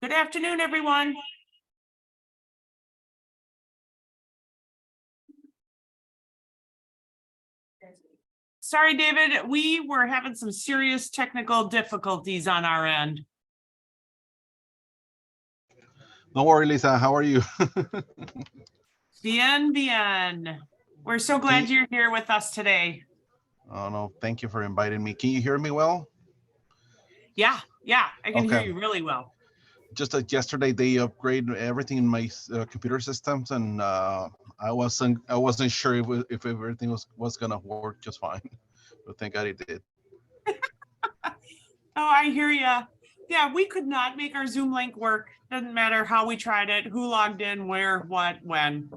Good afternoon, everyone. Sorry, David, we were having some serious technical difficulties on our end. Don't worry, Lisa. How are you? Bien. We're so glad you're here with us today. Oh, no. Thank you for inviting me. Can you hear me well? Yeah, I can hear you really well. Just like yesterday, they upgraded everything in my computer systems, and I wasn't sure if everything was gonna work just fine. But thank God it did. Oh, I hear you. Yeah, we could not make our Zoom link work. Doesn't matter how we tried it, who logged in, where, what, when.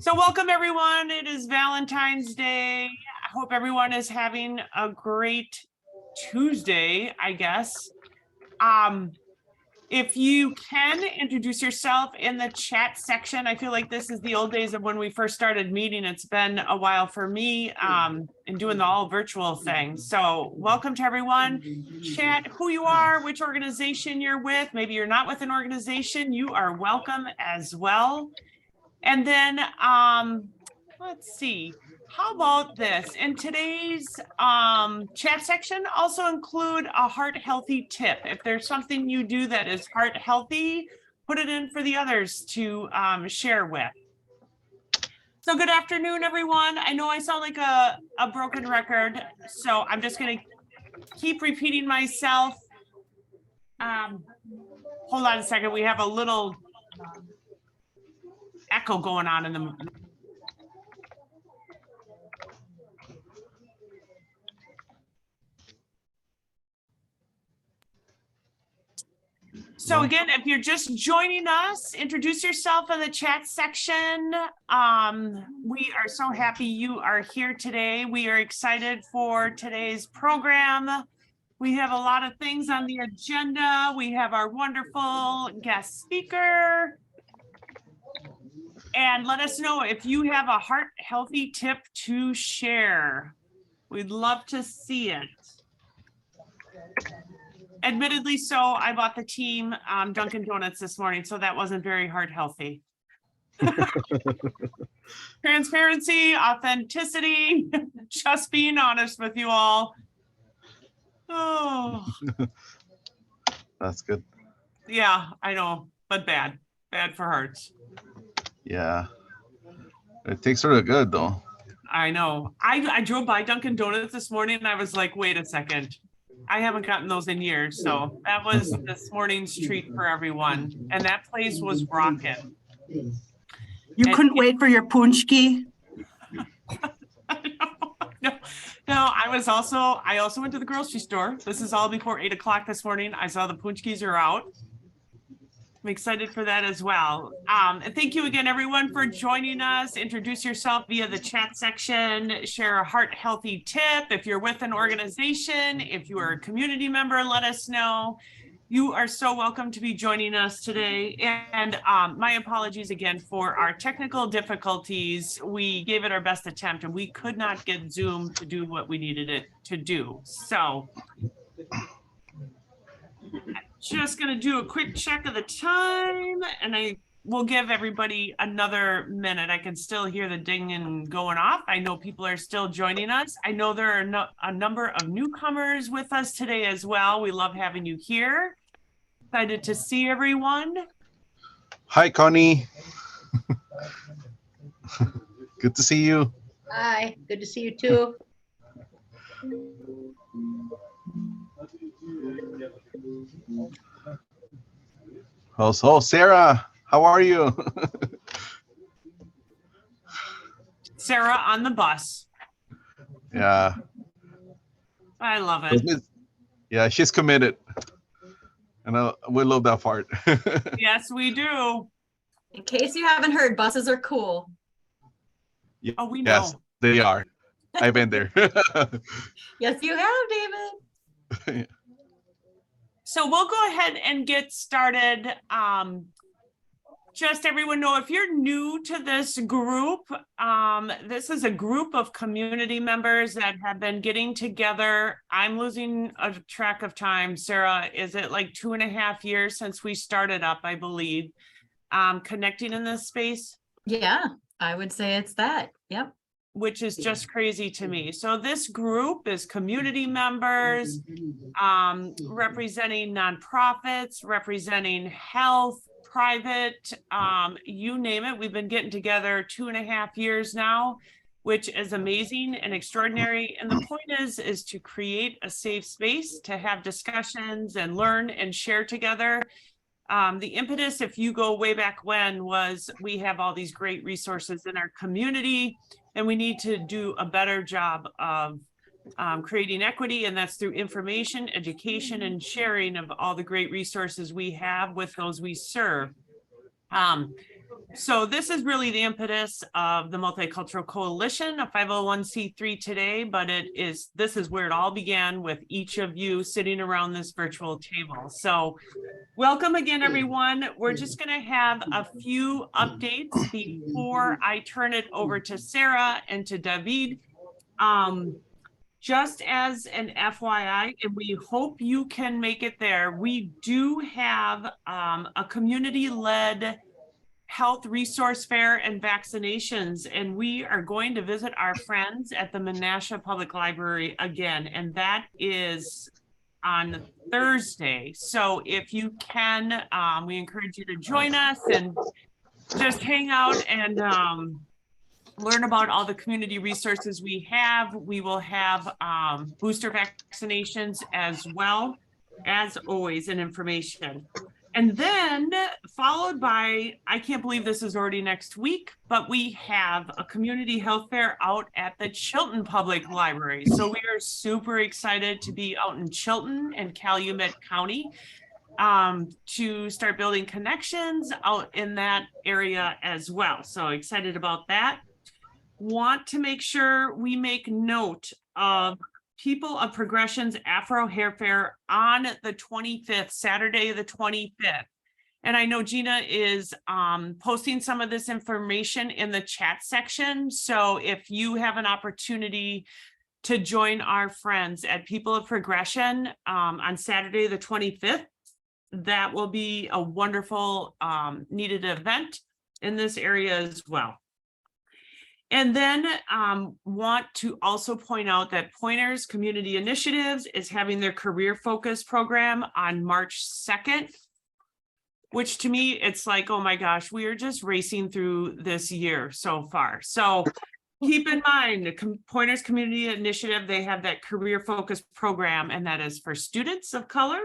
So welcome, everyone. It is Valentine's Day. I hope everyone is having a great Tuesday, I guess. If you can introduce yourself in the chat section. I feel like this is the old days of when we first started meeting. It's been a while for me and doing the all virtual thing. So welcome to everyone. Chat who you are, which organization you're with. Maybe you're not with an organization. You are welcome as well. And then let's see. How about this? In today's chat section, also include a heart healthy tip. If there's something you do that is heart healthy, put it in for the others to share with. So good afternoon, everyone. I know I sound like a broken record, so I'm just going to keep repeating myself. Hold on a second. We have a little echo going on in the So again, if you're just joining us, introduce yourself in the chat section. We are so happy you are here today. We are excited for today's program. We have a lot of things on the agenda. We have our wonderful guest speaker. And let us know if you have a heart healthy tip to share. We'd love to see it. Admittedly, so I bought the team Dunkin' Donuts this morning, so that wasn't very heart healthy. Transparency, authenticity, just being honest with you all. Oh, That's good. Yeah, I know, but bad for hearts. Yeah, it tastes really good though. I know. I drove by Dunkin' Donuts this morning and I was like, wait a second. I haven't gotten those in years. So that was this morning's treat for everyone. And that place was rocking. You couldn't wait for your punchki? No, I also went to the grocery store. This is all before 8 o'clock this morning. I saw the punchkis are out. I'm excited for that as well. And thank you again, everyone, for joining us. Introduce yourself via the chat section. Share a heart healthy tip. If you're with an organization, if you are a community member, let us know. You are so welcome to be joining us today. And my apologies again for our technical difficulties. We gave it our best attempt and we could not get Zoom to do what we needed it to do. So just going to do a quick check of the time and I will give everybody another minute. I can still hear the dinging going off. I know people are still joining us. I know there are a number of newcomers with us today as well. We love having you here. Excited to see everyone. Hi, Connie. Good to see you. Hi, good to see you too. Oh, Sarah, how are you? Sarah on the bus. Yeah. I love it. Yeah, she's committed. And we love that part. Yes, we do. In case you haven't heard, buses are cool. Yeah, oh, we know. Yes, they are. I've been there. Yes, you have, David. So we'll go ahead and get started. just everyone know, if you're new to this group, this is a group of community members that have been getting together. I'm losing a track of time. Sarah, is it like 2.5 years since we started up, I believe, connecting in this space? Yeah, I would say it's that. Yep. Which is just crazy to me. So this group is community members, representing nonprofits, representing health, private, you name it. We've been getting together 2.5 years now, which is amazing and extraordinary. And the point is to create a safe space to have discussions and learn and share together. The impetus, if you go way back when, was we have all these great resources in our community, and we need to do a better job of creating equity, and that's through information, education, and sharing of all the great resources we have with those we serve. So this is really the impetus of the Multicultural Coalition, a 501c3 today, but this is where it all began, with each of you sitting around this virtual table. So welcome again, everyone. We're just going to have a few updates before I turn it over to Sarah and to David. Just as an FYI, and we hope you can make it there, we do have a community-led health resource fair and vaccinations, and we are going to visit our friends at the Menasha Public Library again, and that is on Thursday. So if you can, we encourage you to join us and just hang out and learn about all the community resources we have. We will have booster vaccinations as well, as always, and information. And then followed by, I can't believe this is already next week, but we have a community health fair out at the Chilton Public Library. So we are super excited to be out in Chilton and Calumet County to start building connections out in that area as well. So excited about that. Want to make sure we make note of People of Progression's Afro Hair Fair on the 25th, Saturday, the 25th. And I know Gina is posting some of this information in the chat section. So if you have an opportunity to join our friends at People of Progression on Saturday, the 25th, that will be a wonderful needed event in this area as well. And then want to also point out that Pointers Community Initiatives is having their career focus program on March 2nd, which to me, it's like, oh my gosh, we are just racing through this year so far. So keep in mind, the Pointers Community Initiative, they have that career focus program, and that is for students of color.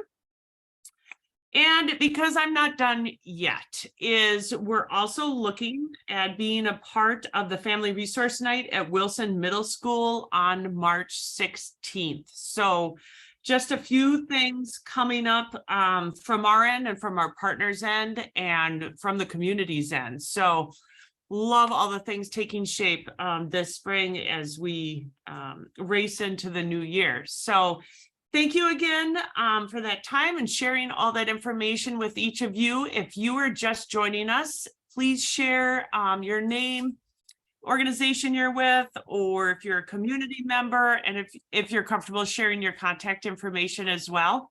And because I'm not done yet, we're also looking at being a part of the Family Resource Night at Wilson Middle School on March 16th. So just a few things coming up from our end and from our partners' end and from the community's end. So love all the things taking shape this spring as we race into the new year. So thank you again for that time and sharing all that information with each of you. If you are just joining us, please share your name, organization you're with, or if you're a community member, and if you're comfortable sharing your contact information as well.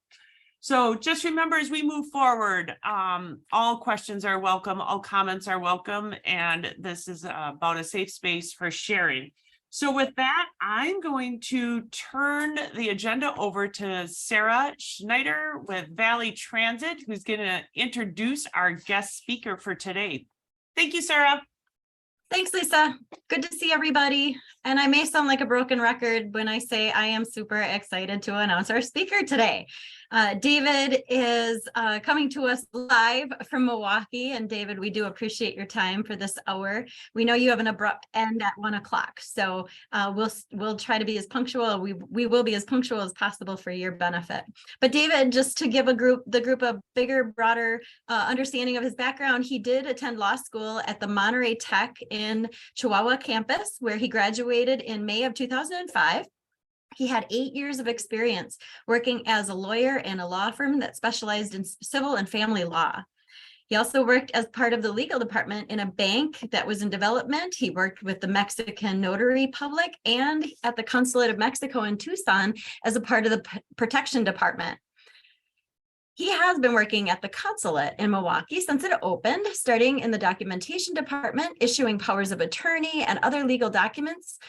So just remember, as we move forward, all questions are welcome, all comments are welcome, and this is about a safe space for sharing. So with that, I'm going to turn the agenda over to Sarah Schneider with Valley Transit, who's going to introduce our guest speaker for today. Thank you, Sarah. Thanks, Lisa. Good to see everybody. And I may sound like a broken record when I say I am super excited to announce our speaker today. David is coming to us live from Milwaukee. And David, we do appreciate your time for this hour. We know you have an abrupt end at 1 o'clock. So we'll try to be as punctual. We will be as punctual as possible for your benefit. But David, just to give the group a bigger, broader understanding of his background, he did attend law school at the Monterey Tech in Chihuahua campus, where he graduated in May of 2005. He had 8 years of experience working as a lawyer in a law firm that specialized in civil and family law. He also worked as part of the legal department in a bank that was in development. He worked with the Mexican Notary Public and at the Consulate of Mexico in Tucson as a part of the protection department. He has been working at the consulate in Milwaukee since it opened, starting in the documentation department, issuing powers of attorney and other legal documents,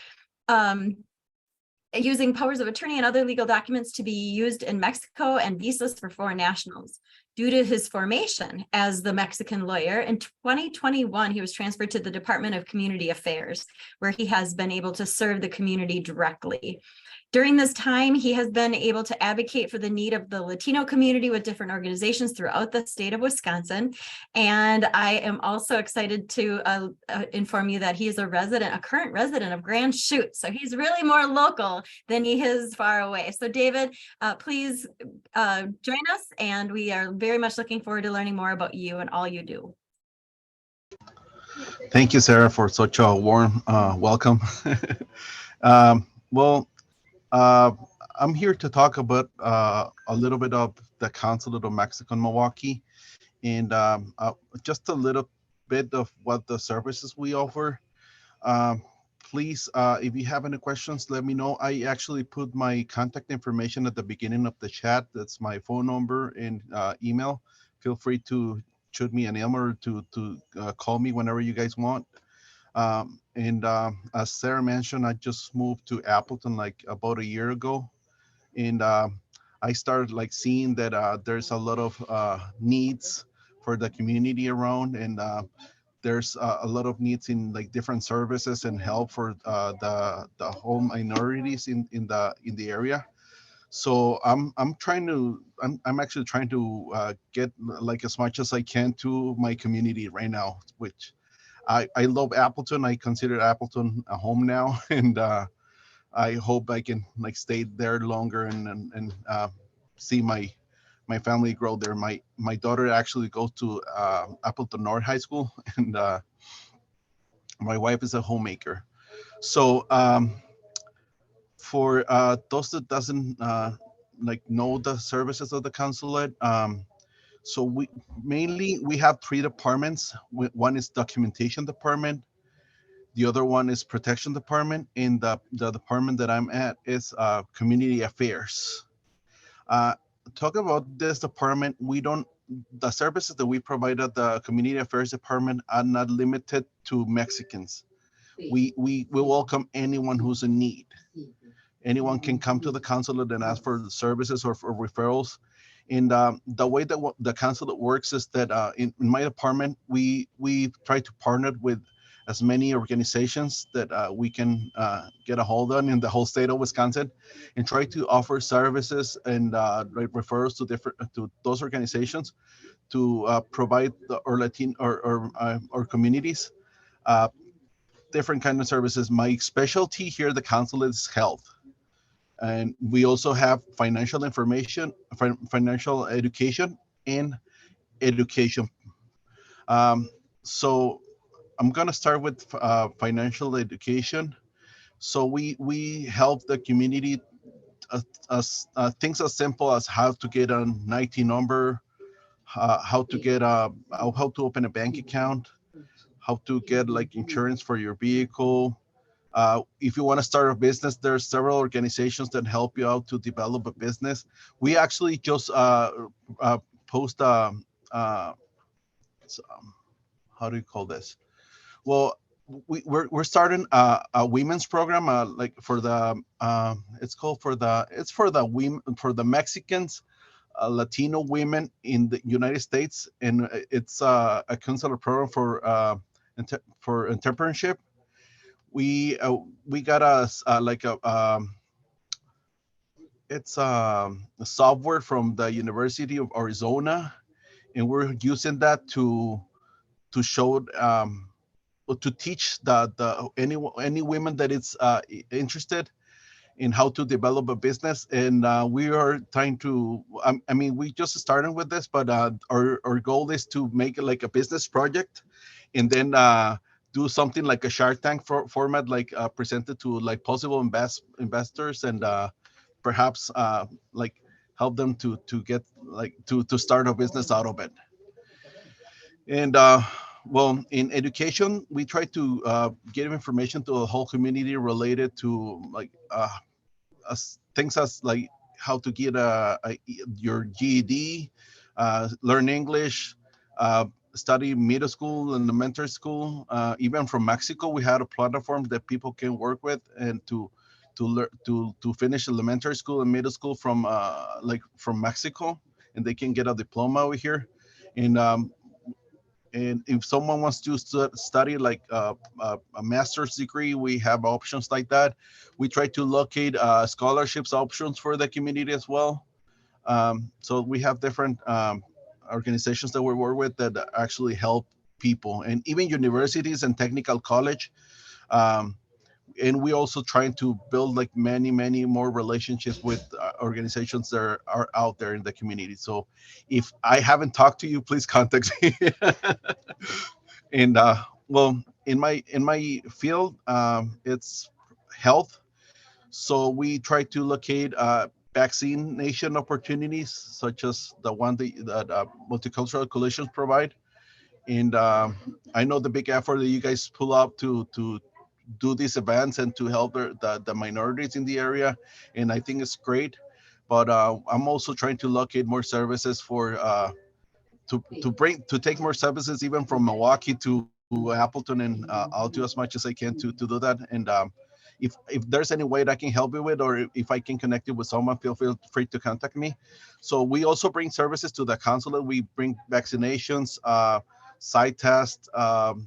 using powers of attorney and other legal documents to be used in Mexico and visas for foreign nationals. Due to his formation as the Mexican lawyer, in 2021, he was transferred to the Department of Community Affairs, where he has been able to serve the community directly. During this time, he has been able to advocate for the need of the Latino community with different organizations throughout the state of Wisconsin. And I am also excited to inform you that he is a current resident of Grand Chute. So he's really more local than he is far away. So David, please join us. And we are very much looking forward to learning more about you and all you do. Thank you, Sarah, for such a warm welcome. I'm here to talk about a little bit of the Consulate of Mexico in Milwaukee, and just a little bit of what the services we offer. Please, if you have any questions, let me know. I actually put my contact information at the beginning of the chat. That's my phone number and email. Feel free to shoot me an email or to call me whenever you guys want. As Sarah mentioned, I just moved to Appleton like about a year ago, and I started like seeing that there's a lot of needs for the community around, and there's a lot of needs in like different services and help for the whole minorities in the area. So I'm actually trying to get like as much as I can to my community right now, which I love Appleton. I consider Appleton a home now, and I hope I can like stay there longer and see my family grow there. My daughter actually goes to Appleton North High School, and my wife is a homemaker. So for those that doesn't like know the services of the consulate, so we have three departments. One is documentation department, the other one is protection department, and the department that I'm at is community affairs. Talk about this department. The services that we provide at the community affairs department are not limited to Mexicans. We welcome anyone who's in need. Anyone can come to the consulate and ask for the services or for referrals. And the way that the consulate works is that in my department, we try to partner with as many organizations that we can get a hold on in the whole state of Wisconsin, and try to offer services and referrals to those organizations to provide our Latino or communities different kind of services. My specialty here at the consulate is health. And we also have financial information, financial education, and education. So I'm gonna start with financial education. So we help the community things as simple as how to get an IT number, how to open a bank account, how to get like insurance for your vehicle. If you want to start a business, there are several organizations that help you out to develop a business. We actually just post how do you call this? Well, we're starting a women's program, like for the it's for the Mexicans, Latino women in the United States, and it's a consular program for entrepreneurship. We got it's a software from the University of Arizona, and we're using that to show to teach any women that it's interested in how to develop a business. And we are trying to I mean, we just started with this, but our goal is to make it like a business project, and then do something like a Shark Tank format, like presented to like possible investors, and perhaps like help them to get like to start a business out of it. And well, in education, we try to give information to the whole community related to like things as like how to get your GED, learn English, uh, study middle school and elementary school. Even from Mexico, we had a platform that people can work with and to learn to finish elementary school and middle school from like from Mexico, and they can get a diploma over here. And and if someone wants to study like a master's degree, we have options like that. We try to locate scholarships options for the community as well. So we have different organizations that we work with that actually help people, and even universities and technical college. Um, and we also trying to build like many more relationships with organizations that are out there in the community. So if I haven't talked to you, please contact me. And well, in my field, it's health. So we try to locate vaccination opportunities, such as the one that multicultural coalitions provide. And I know the big effort that you guys pull up to do these events and to help the minorities in the area, and I think it's great. But I'm also trying to locate more services for to take more services even from Milwaukee to Appleton, and I'll do as much as I can to do that. And if there's any way that I can help you with, or if I can connect you with someone, feel free to contact me. So we also bring services to the consulate. We bring vaccinations, side tests, mm,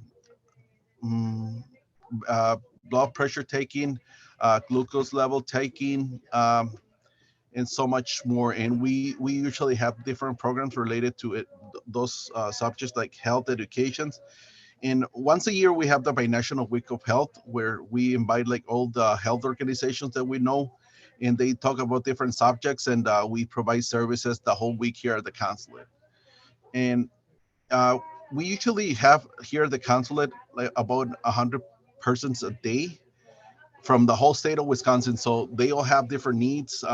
uh, blood pressure taking, glucose level taking, and so much more. And we usually have different programs related to it, those subjects like health educations. And once a year we have the Binational Week of Health, where we invite like all the health organizations that we know, and they talk about different subjects, and we provide services the whole week here at the consulate. And uh, we usually have here at the consulate like about 100 persons a day from the whole state of Wisconsin. So they all have different needs.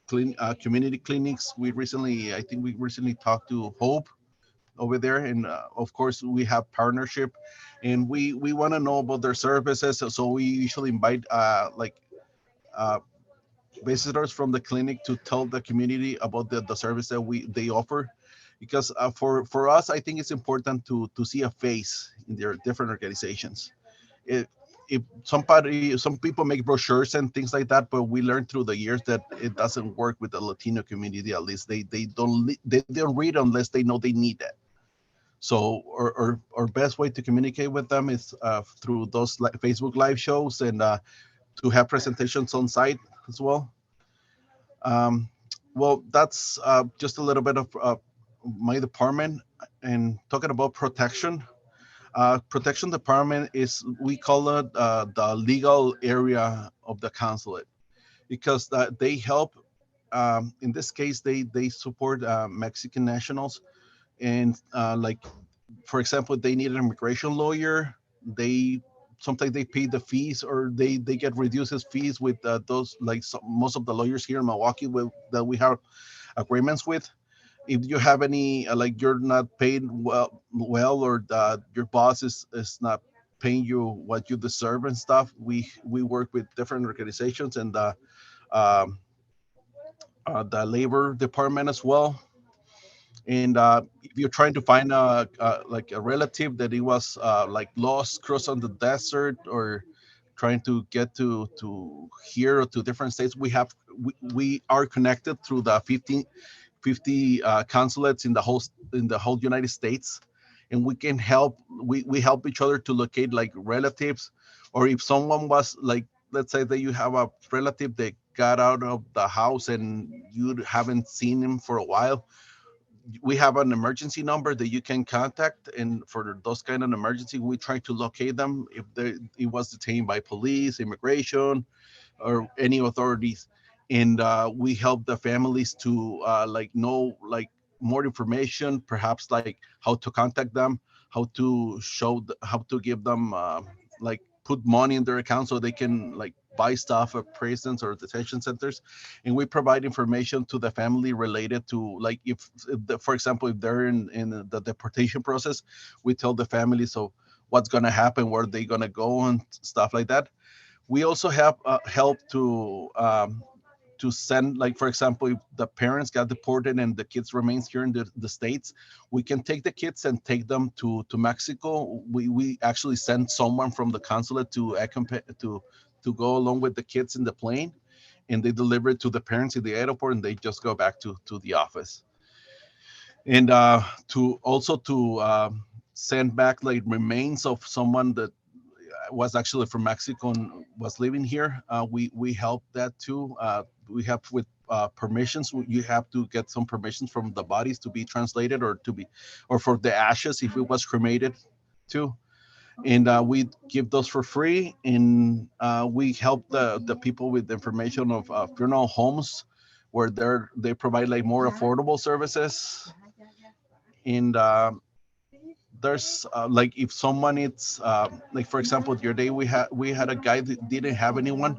Community clinics. I think we recently talked to Hope over there, and of course we have partnership, and we want to know about their services. So we usually invite uh, visitors from the clinic to tell the community about the service that they offer, because for us, I think it's important to see a face in their different organizations. it, if some people make brochures and things like that, but we learned through the years that it doesn't work with the Latino community. At least they don't read unless they know they need it. So our best way to communicate with them is through those Facebook live shows, and to have presentations on site as well. um, well, that's just a little bit of my department. And talking about protection, protection department is, we call it the legal area of the consulate, because they help. In this case, they support Mexican nationals, and like, for example, they need an immigration lawyer. They sometimes they pay the fees, or they get reduced as fees with those, like most of the lawyers here in Milwaukee that we have agreements with. If you have any like you're not paid well, or your boss is not paying you what you deserve and stuff, we work with different organizations, and um, the labor department as well. And if you're trying to find like a relative that he was like lost cross on the desert, or trying to get to here or to different states, we are connected through the 50 consulates in the whole United States, and we can help. We help each other to locate like relatives, or if someone was like, let's say that you have a relative that got out of the house and you haven't seen him for a while, we have an emergency number that you can contact, and for those kind of emergency, we try to locate them if it was detained by police, immigration, or any authorities. And we help the families to like know like more information, perhaps like how to contact them, how to how to give them like put money in their account so they can like buy stuff at prisons or detention centers, and we provide information to the family related to, like, for example, if they're in the deportation process, we tell the family so what's going to happen, where they going to go, and stuff like that. We also have help to send, like, for example, if the parents got deported and the kids remains here in the States, we can take the kids and take them to Mexico. We actually send someone from the consulate to accompany to go along with the kids in the plane, and they deliver it to the parents in the airport, and they just go back to the office. And to send back, like, remains of someone that was actually from Mexico and was living here. We help that too. We have with permissions. You have to get some permissions from the bodies to be translated, or for the ashes if it was cremated too. And we give those for free. And we help the people with information of funeral homes, where they provide, like, more affordable services. And there's like, if someone needs, like, for example, the other day we had a guy that didn't have anyone,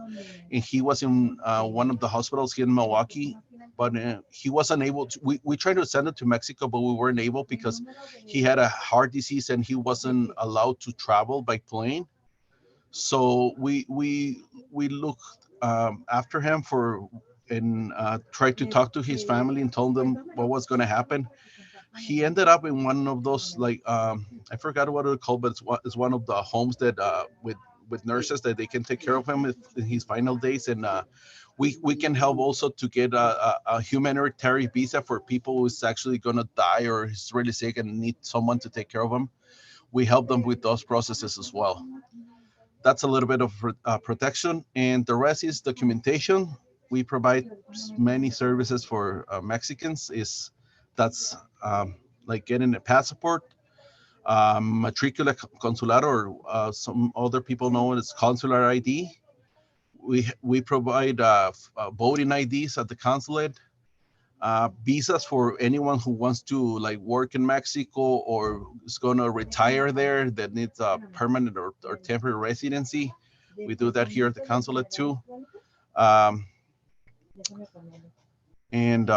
and he was in one of the hospitals here in Milwaukee, but he wasn't able to. We tried to send him to Mexico, but we weren't able because he had a heart disease and he wasn't allowed to travel by plane. So we looked after him and tried to talk to his family and told them what was going to happen. He ended up in one of those, like, I forgot what it's called, but it's one of the homes that with nurses that they can take care of him in his final days. And we can help also to get a humanitarian visa for people who's actually going to die or is really sick and need someone to take care of them. We help them with those processes as well. That's a little bit of protection, and the rest is documentation. We provide many services for Mexicans. That's like getting a passport, matricula consular, or some other people know it as consular ID. We provide voting IDs at the consulate, visas for anyone who wants to, like, work in Mexico or is going to retire there that needs a permanent or temporary residency. We do that here at the consulate too. Um, and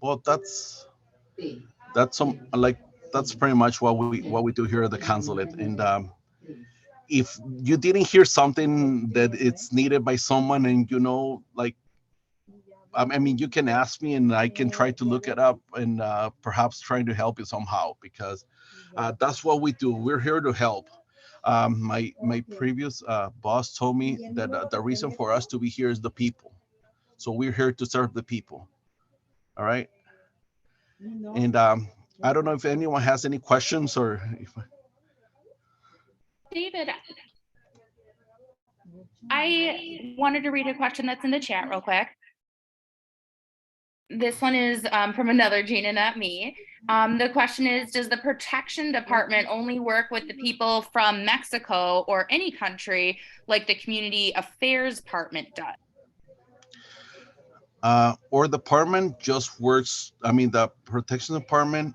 well, that's pretty much what we do here at the consulate. And if you didn't hear something that it's needed by someone, and like, I mean, you can ask me and I can try to look it up and perhaps trying to help you somehow, because that's what we do. We're here to help. My previous boss told me that the reason for us to be here is the people. So we're here to serve the people. All right. And I don't know if anyone has any questions or if. David, I wanted to read a question that's in the chat real quick. This one is from another Gina, not me. The question is, does the Protection Department only work with the people from Mexico or any country like the Community Affairs Department does? Our department just works, I mean, the Protection Department,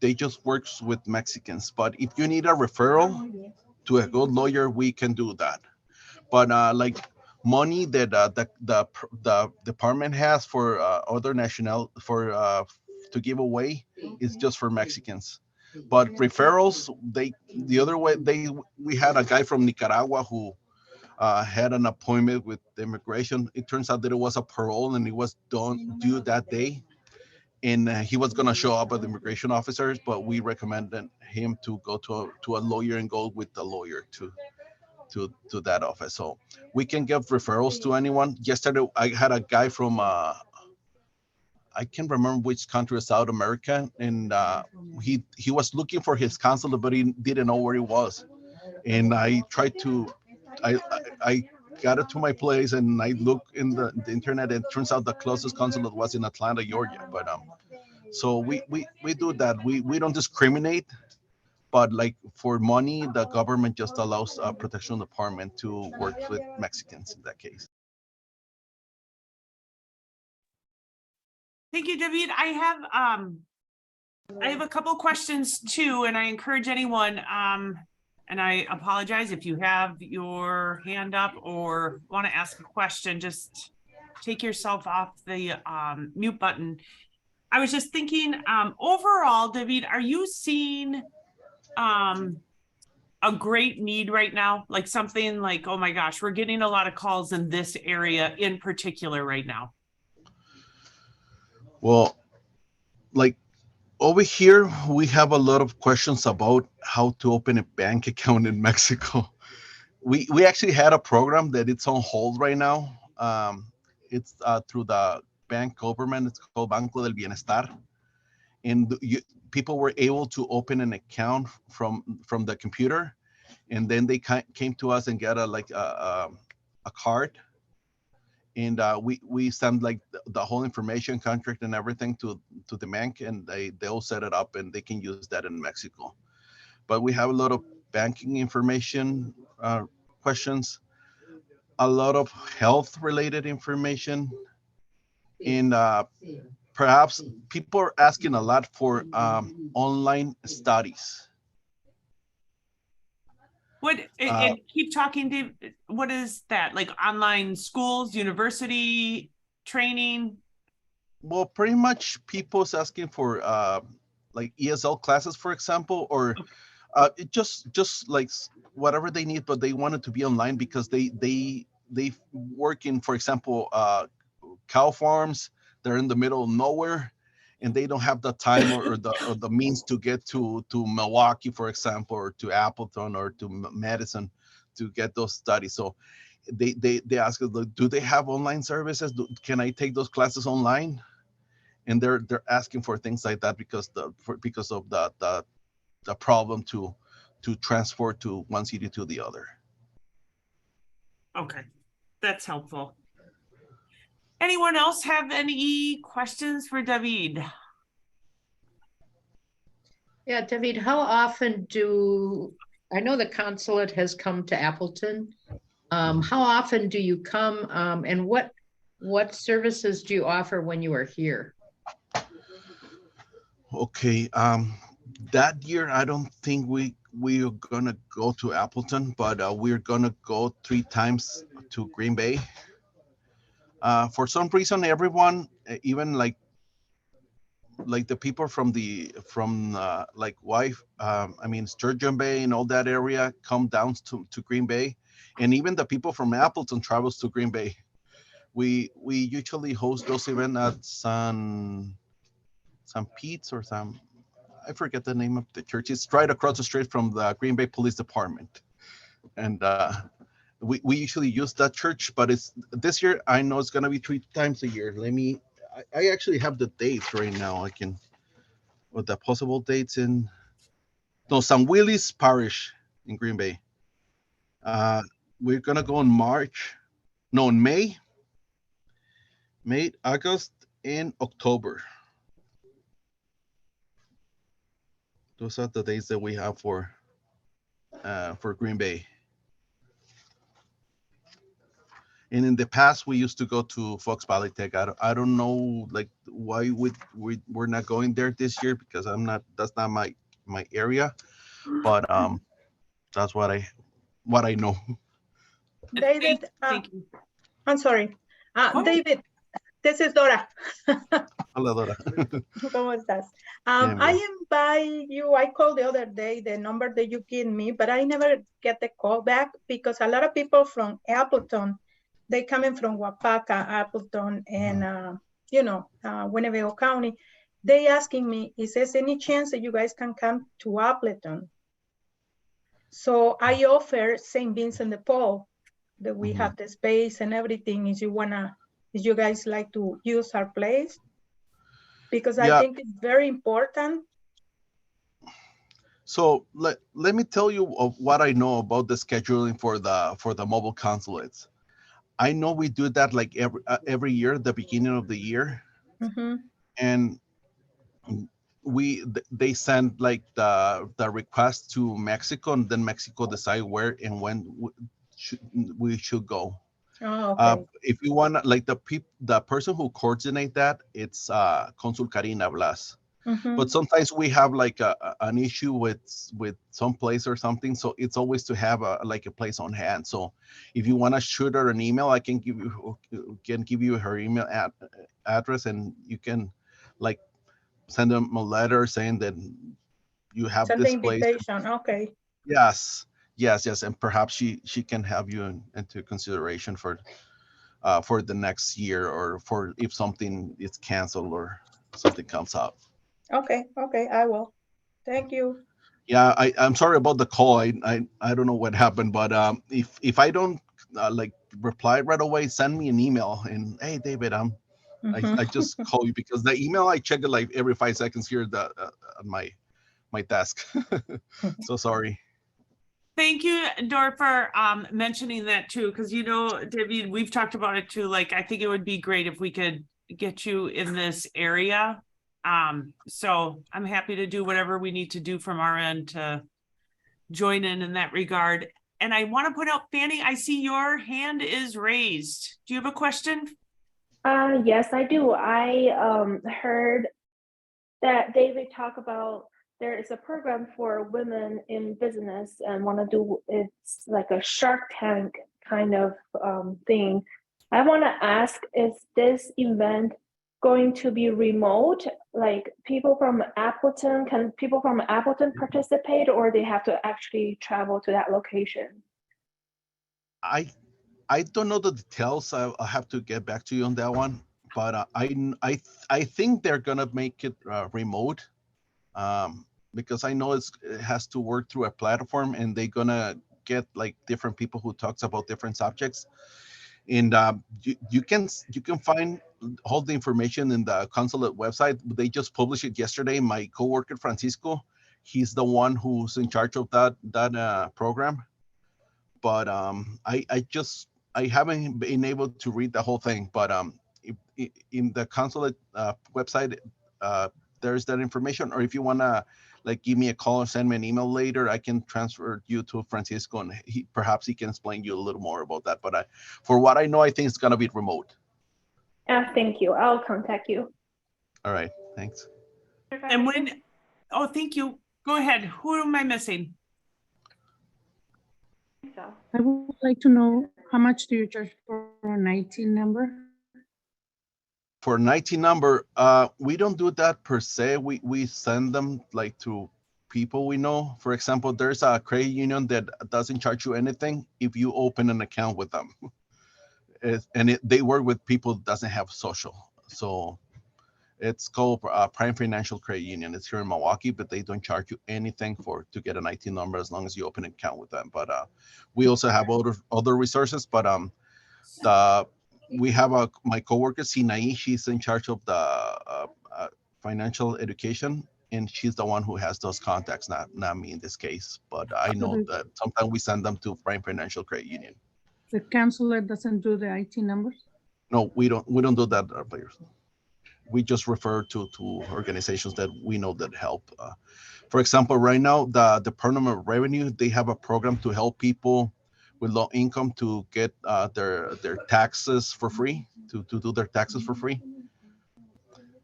they just works with Mexicans. But if you need a referral to a good lawyer, we can do that. But like money that the department has for other national to give away is just for Mexicans. But referrals, the other way, we had a guy from Nicaragua who had an appointment with the immigration. It turns out that it was a parole and it was due that day. And he was going to show up at the immigration officers, but we recommended him to go to a lawyer and go with the lawyer to that office. So we can give referrals to anyone. Yesterday, I had a guy from, I can't remember which country of South America, and he was looking for his consulate, but he didn't know where he was. And I tried to, I got it to my place and I looked in the internet, and it turns out the closest consulate was in Atlanta, Georgia. But so we do that. We don't discriminate, but like for money, the government just allows Protection Department to work with Mexicans in that case. Thank you, David. I have a couple questions too, and I encourage anyone And I apologize if you have your hand up or want to ask a question, just take yourself off the mute button. I was just thinking, overall, David, are you seeing a great need right now? Like something like, oh my gosh, we're getting a lot of calls in this area in particular right now. Well, like over here, we have a lot of questions about how to open a bank account in Mexico. We actually had a program that it's on hold right now. It's through the bank government. It's called Banco del Bienestar, and people were able to open an account from the computer, and then they came to us and got a card, and we send like the whole information, contract, and everything to the bank, and they'll set it up, and they can use that in Mexico. But we have a lot of banking information questions, a lot of health related information, and perhaps people are asking a lot for online studies. Keep talking, Dave. What is that? Like online schools, university training? Well, pretty much people's asking for like ESL classes, for example, or just like whatever they need, but they want it to be online because they work in, for example, cow farms. They're in the middle of nowhere, and they don't have the time or the means to get to Milwaukee, for example, or to Appleton or to Madison to get those studies. So they ask us, do they have online services? Can I take those classes online? And they're asking for things like that because of the problem to transfer to one city to the other. Okay, that's helpful. Anyone else have any questions for David? Yeah, David, how often I know the consulate has come to Appleton. How often do you come, and what services do you offer when you are here? Okay, that year I don't think we're gonna go to Appleton, but we're gonna go 3 times to Green Bay. For some reason, everyone, even like the people from like Sturgeon Bay and all that area come down to Green Bay, and even the people from Appleton travels to Green Bay. We usually host those events at San Pete's or I forget the name of the church. It's right across the street from the Green Bay Police Department, and we usually use that church. But this year I know it's gonna be 3 times a year. I actually have the dates right now. With the possible dates in St. Willis Parish in Green Bay. We're gonna go in May, August, and October. Those are the dates that we have for Green Bay. And in the past, we used to go to Fox Valley Tech. I don't know like why we're not going there this year, because that's not my area, but that's what I know. David, Thank you. I'm sorry. Oh. David, this is Dora. Hola, Dora. ¿Cómo estás? Bien, I bien. invite you, I called the other day, the number that you gave me, but I never get the call back because a lot of people from Appleton, they coming from Wapaka, Appleton, and Winnebago County. They asking me, is there any chance that you guys can come to Appleton? So I offer St. Vincent de Paul, that we have the space and everything. If you guys like to use our place, because I think it's very important. So let me tell you of what I know about the scheduling for the mobile consulates. I know we do that like every year, the beginning of the year, and they send like the request to Mexico, and then Mexico decide where and when we should go. Oh, okay. If you want, like the person who coordinate that, it's Consul Karina Blas. But sometimes we have like an issue with some place or something. So it's always to have like a place on hand. So if you want to shoot her an email, I can give you her email address, and you can like send them a letter saying that you have Send the this place. invitation, okay. Yes, and perhaps she can have you into consideration for the next year, or for if something is canceled or something comes up. Okay, I will. Thank you. Yeah, I'm sorry about the call. I don't know what happened, but if I don't like reply right away, send me an email and, hey David, I just call you, because the email I check it like every 5 seconds here on my desk. So sorry. Thank you, Dor, for mentioning that too, because David, we've talked about it too. Like, I think it would be great if we could get you in this area. So I'm happy to do whatever we need to do from our end to join in that regard. And I want to put out, Fanny, I see your hand is raised. Do you have a question? Yes, I do. I heard that David talk about there is a program for women in business and want to do, it's like a Shark Tank kind of thing. I want to ask, is this event going to be remote? Like people from Appleton, can people from Appleton participate, or they have to actually travel to that location? I don't know the details. I'll have to get back to you on that one. But I think they're gonna make it remote, because I know it has to work through a platform, and they're gonna get like different people who talks about different subjects. And you can find all the information in the consulate website. They just published it yesterday. My coworker Francisco, he's the one who's in charge of that program. But I haven't been able to read the whole thing. But in the consulate website, there's that information. Or if you wanna like give me a call or send me an email later, I can transfer you to Francisco, and perhaps he can explain you a little more about that. But for what I know, I think it's gonna be remote. Thank you. I'll contact you. All right, thanks. And thank you. Go ahead. Who am I missing? I would like to know, how much do you charge for an IT number? For an IT number, we don't do that per se. We send them like to people we know. For example, there's a credit union that doesn't charge you anything if you open an account with them. They work with people that doesn't have social. So it's called Prime Financial Credit Union. It's here in Milwaukee, but they don't charge you anything to get an IT number as long as you open an account with them. But we also have other resources. But we have my coworker Sinai. She's in charge of the financial education, and she's the one who has those contacts, not me in this case. But I know that sometimes we send them to Prime Financial Credit Union. The consulate doesn't do the IT numbers? No, we don't do that, our players. We just refer to organizations that we know that help. For example, right now, the Department of Revenue, they have a program to help people with low income to get their taxes for free, to do their taxes for free.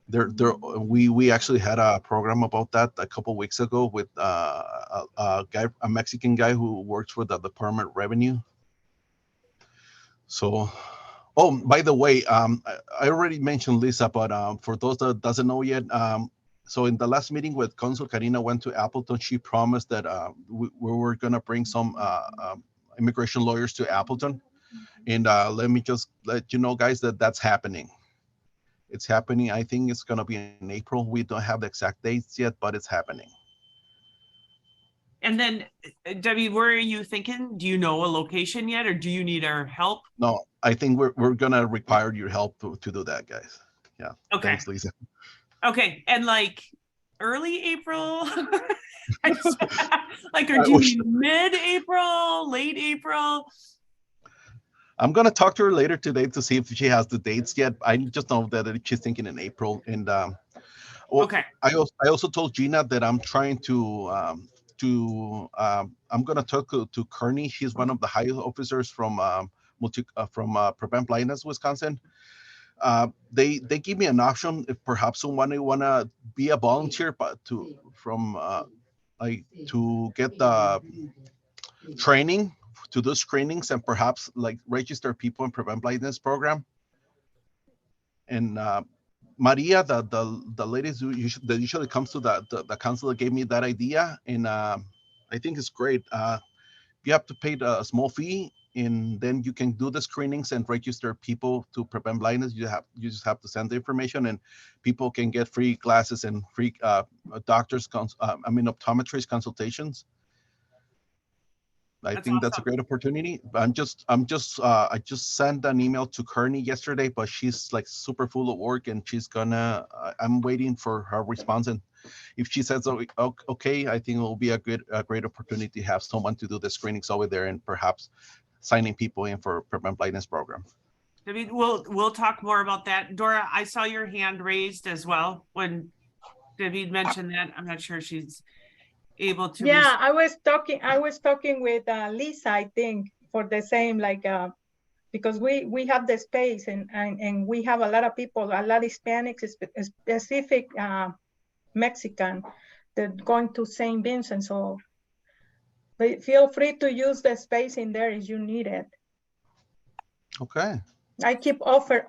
We actually had a program about that a couple of weeks ago with a Mexican guy who works for the Department of Revenue. So, by the way, I already mentioned Lisa, but for those that doesn't know yet, so in the last meeting with Consul Karina went to Appleton, she promised that we were gonna bring some immigration lawyers to Appleton. And let me just let you know, guys, that's happening. It's happening. I think it's gonna be in April. We don't have the exact dates yet, but it's happening. And then, Debbie, where are you thinking? Do you know a location yet, or do you need our help? No, I think we're gonna require your help to do that, guys. Yeah. Okay. Thanks, Lisa. Okay, and like early April, like, or do you mean mid-April, late April? I'm gonna talk to her later today to see if she has the dates yet. I just know that she's thinking in April. And Okay. I also told Gina that I'm trying to I'm gonna talk to Kearney. She's one of the highest officers from Prevent Blindness, Wisconsin. They give me an option if perhaps someone wanna be a volunteer, but to get the training to do screenings and perhaps like register people in prevent blindness program. And Maria, the ladies who that usually comes to the council gave me that idea, and I think it's great. You have to pay a small fee, and then you can do the screenings and register people to prevent blindness. You just have to send the information, and people can get free glasses and free optometrist consultations. I think that's a great opportunity. I just sent an email to Kearney yesterday, but she's like super full of work, and I'm waiting for her response. And if she says okay, I think it will be a great opportunity to have someone to do the screenings over there and perhaps signing people in for prevent blindness program. David, we'll talk more about that. Dora, I saw your hand raised as well when David mentioned that. I'm not sure she's able to. Yeah, I was talking with Lisa, I think, for the same, because we have the space and we have a lot of people, a lot of Hispanics, specific Mexican that going to St. Vincent. So feel free to use the space in there if you need it. Okay. I keep offer.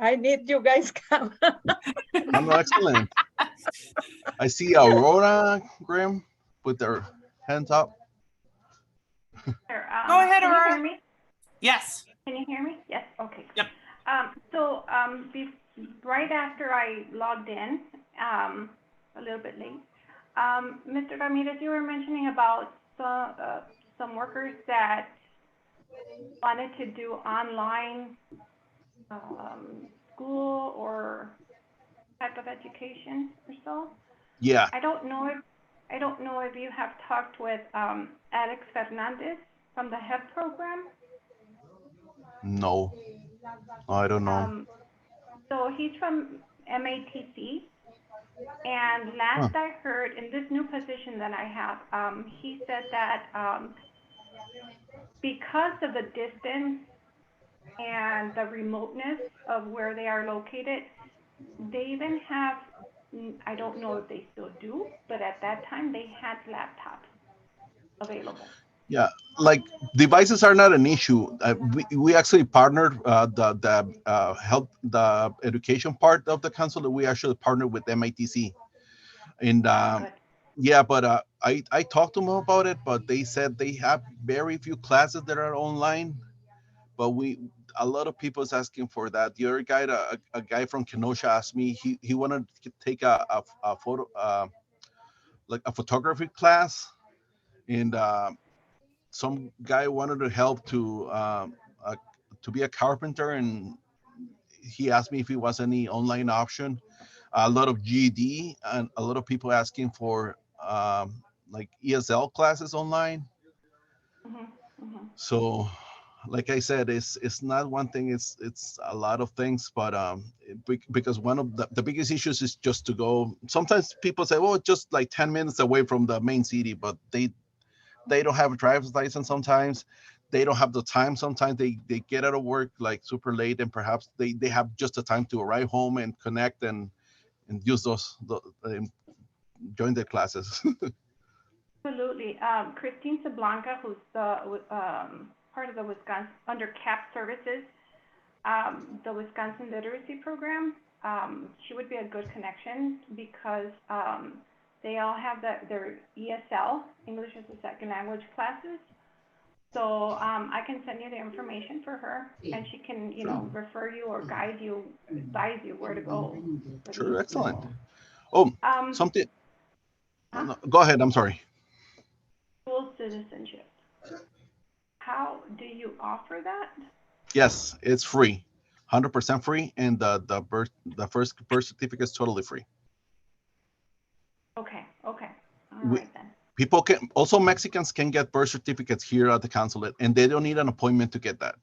I need you guys come. Excellent. I see Aurora Graham with their hands up. Go ahead, Aurora. Can you hear me? Yes. Can you hear me? Yes. Okay. Yep. Right after I logged in, a little bit late, Mr. Ramirez, you were mentioning about some workers that wanted to do online school or type of education or so. Yeah. I don't know if you have talked with Alex Fernandez from the HEP program. No, I don't know. So he's from MATC, and last I heard, in this new position that I have, he said that because of the distance and the remoteness of where they are located, they even have, I don't know if they still do, but at that time they had laptops available. Yeah, like devices are not an issue. We actually partnered the education part of the council. We actually partnered with MITC, and yeah, but I talked to them about it, but they said they have very few classes that are online. But a lot of people is asking for that. The other guy, a guy from Kenosha, asked me he wanted to take a photo like a photography class, and some guy wanted to help to be a carpenter, and he asked me if it was any online option. A lot of GED and a lot of people asking for like ESL classes online. So like I said, it's not one thing, it's a lot of things, but because one of the biggest issues is just to go. Sometimes people say, well, just like 10 minutes away from the main city, but they don't have a driver's license. Sometimes they don't have the time. Sometimes they get out of work like super late, and perhaps they have just the time to arrive home and connect and use join the classes. Absolutely. Christine Sablanca, who's part of the Wisconsin, under CAP services, the Wisconsin Literacy Program, she would be a good connection because they all have their ESL, English as a Second Language classes. So I can send you the information for her, and she can, refer you or guide you, advise you where to go. Sure, excellent. Oh, something. No, go ahead. I'm sorry. Dual citizenship. How do you offer that? Yes, it's free, 100% free, and the first birth certificate is totally free. Okay. All right then. People can also, Mexicans can get birth certificates here at the consulate, and they don't need an appointment to get that.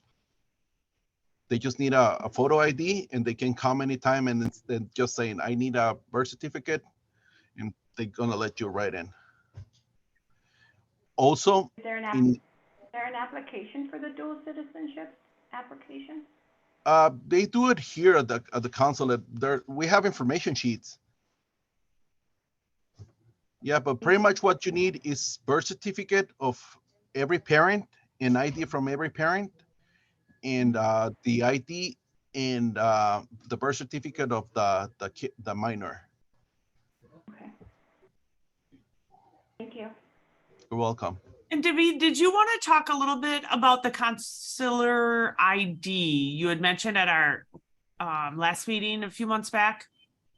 They just need a photo ID, and they can come anytime and instead just saying, I need a birth certificate, and they're gonna let you right in. Also, is there an application for the dual citizenship application? They do it here at the consulate. There we have information sheets. Yeah, but pretty much what you need is birth certificate of every parent, an ID from every parent, and the ID and the birth certificate of the kid, the minor. Okay. Thank you. You're welcome. And David, did you want to talk a little bit about the consular ID you had mentioned at our last meeting a few months back?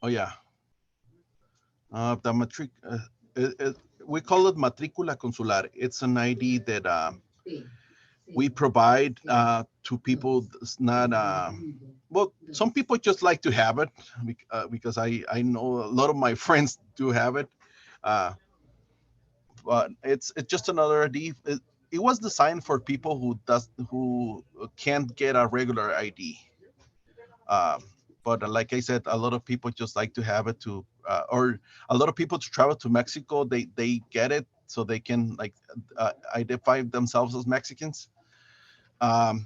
Oh yeah, the we call it matricula consular. It's an ID that we provide to people. It's not well, some people just like to have it because I know a lot of my friends do have it. Uh, but it's just another ID. It was designed for people who can't get a regular ID. Um, but like I said, a lot of people just like to have it to, or a lot of people to travel to Mexico. They get it so they can like identify themselves as Mexicans. Um,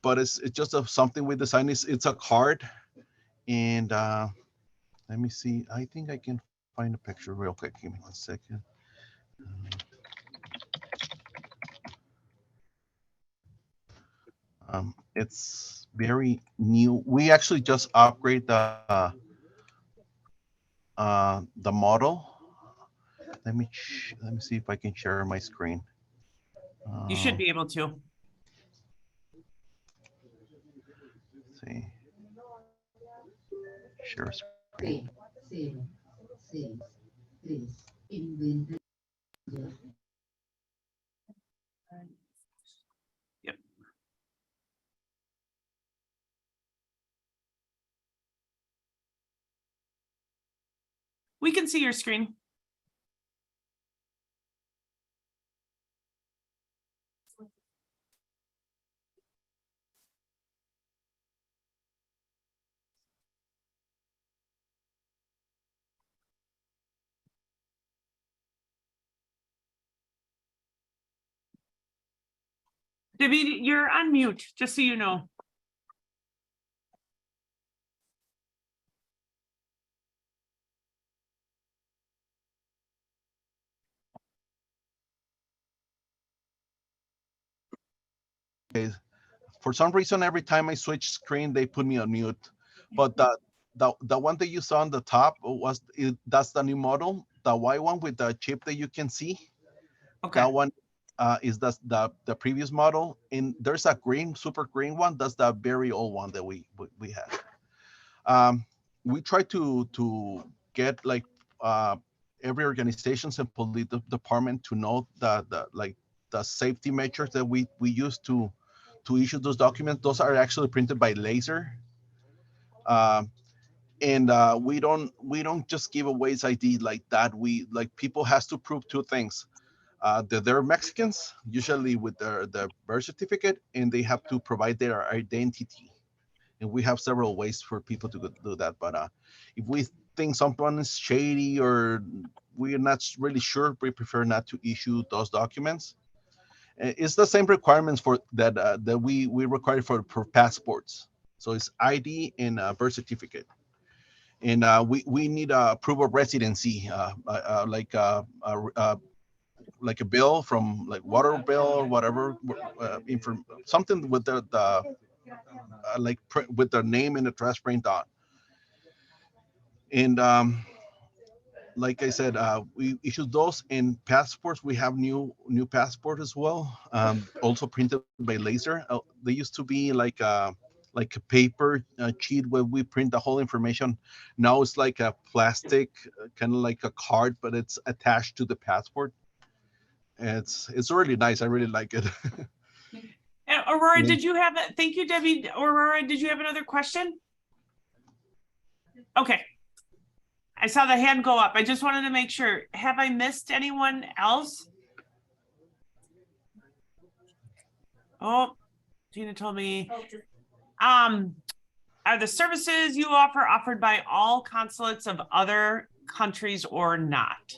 but it's just something we designed. It's a card, and let me see. I think I can find a picture real quick. Give me 1 second. It's very new. We actually just upgrade the model. Let me see if I can share my screen. You should be able to. Let's see. Share screen. Yep. We can see your screen. David, you're on mute, just so you know. Okay. For some reason, every time I switch screen, they put me on mute. But the one that you saw on the top that's the new model. The white one with the chip that you can see. Okay. That one is the previous model, and there's a green, super green one. That's the very old one that we had. We try to get like every organizations and police department to know the safety measures that we use to issue those documents. Those are actually printed by laser. Um, and we don't just give away ID like that. We like people has to prove two things: that they're Mexicans, usually with their birth certificate, and they have to provide their identity. And we have several ways for people to do that. But if we think someone is shady or we're not really sure, we prefer not to issue those documents. It's the same requirements for that we require for passports. So it's ID and birth certificate. And we need a proof of residency, like a bill from like water bill or whatever, something with the with their name and address print on. And like I said, we issued those in passports. We have new passport as well, also printed by laser. They used to be like a paper sheet where we print the whole information. Now it's like a plastic, kind of like a card, but it's attached to the passport. It's really nice. I really like it. And Aurora, did you have it? Thank you, Debbie. Aurora, did you have another question? Okay. I saw the hand go up. I just wanted to make sure. Have I missed anyone else? Oh, Gina told me. Are the services you offer offered by all consulates of other countries or not?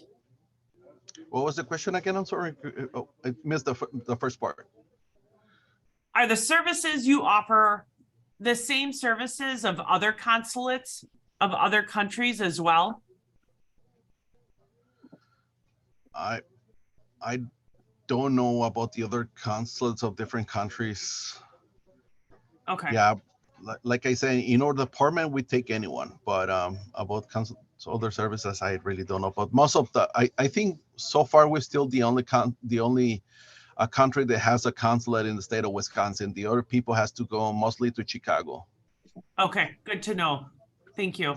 What was the question again? I'm sorry. Oh, I missed the first part. Are the services you offer the same services of other consulates of other countries as well? I don't know about the other consulates of different countries. Okay. Yeah, like I said, in our department we take anyone, but about other services I really don't know. But most of the, I think so far we're still the only country that has a consulate in the state of Wisconsin. The other people has to go mostly to Chicago. Okay, good to know. Thank you.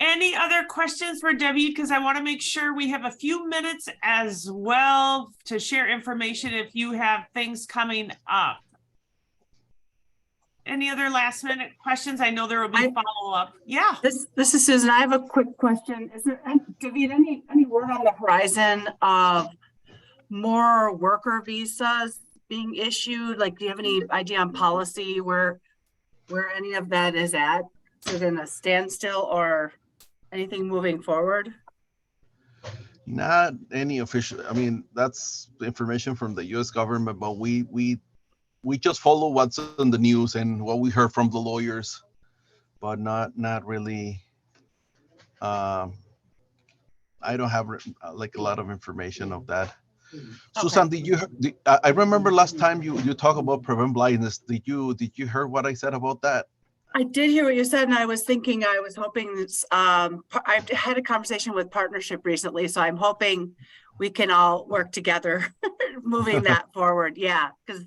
Any other questions for Debbie? Because I want to make sure we have a few minutes as well to share information if you have things coming up. Any other last minute questions? I know there will be follow-up. Yeah. This is Susan. I have a quick question. Is there, David, any word on the horizon of more worker visas being issued? Like, do you have any idea on policy where any of that is at? Is it in a standstill or anything moving forward? Not any official. I mean, that's the information from the U.S. government, but we just follow what's in the news and what we heard from the lawyers, but not really. I don't have like a lot of information of that. Okay. Susan, I remember last time you talked about prevent blindness. Did you hear what I said about that? I did hear what you said, and I was hoping this, I've had a conversation with Partnership recently, so I'm hoping we can all work together moving that forward. Yeah, because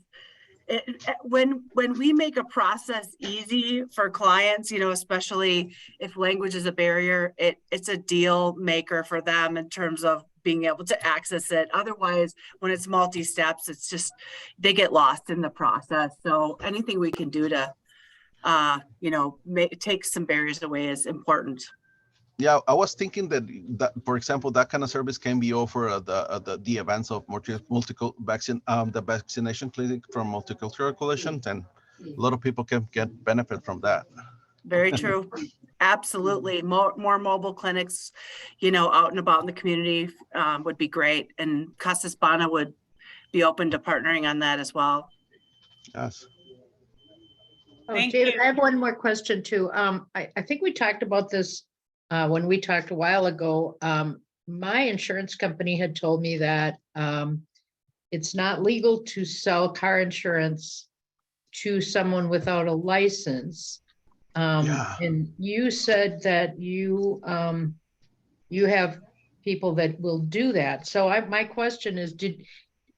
when we make a process easy for clients, you know, especially if language is a barrier, it's a deal maker for them in terms of being able to access it. Otherwise, when it's multi-steps, it's just, they get lost in the process. So anything we can do to you know, take some barriers away is important. Yeah, I was thinking that for example, that kind of service can be offered at the events of multiple vaccine, the vaccination clinic from Multicultural Coalition, and a lot of people can get benefit from that. Very true. Absolutely. More mobile clinics, you know, out and about in the community would be great. And Casa Hispana would be open to partnering on that as well. Yes. Oh, David, I have one more question too. I think we talked about this when we talked a while ago. My insurance company had told me that it's not legal to sell car insurance to someone without a license. And you said that you have people that will do that. So my question is,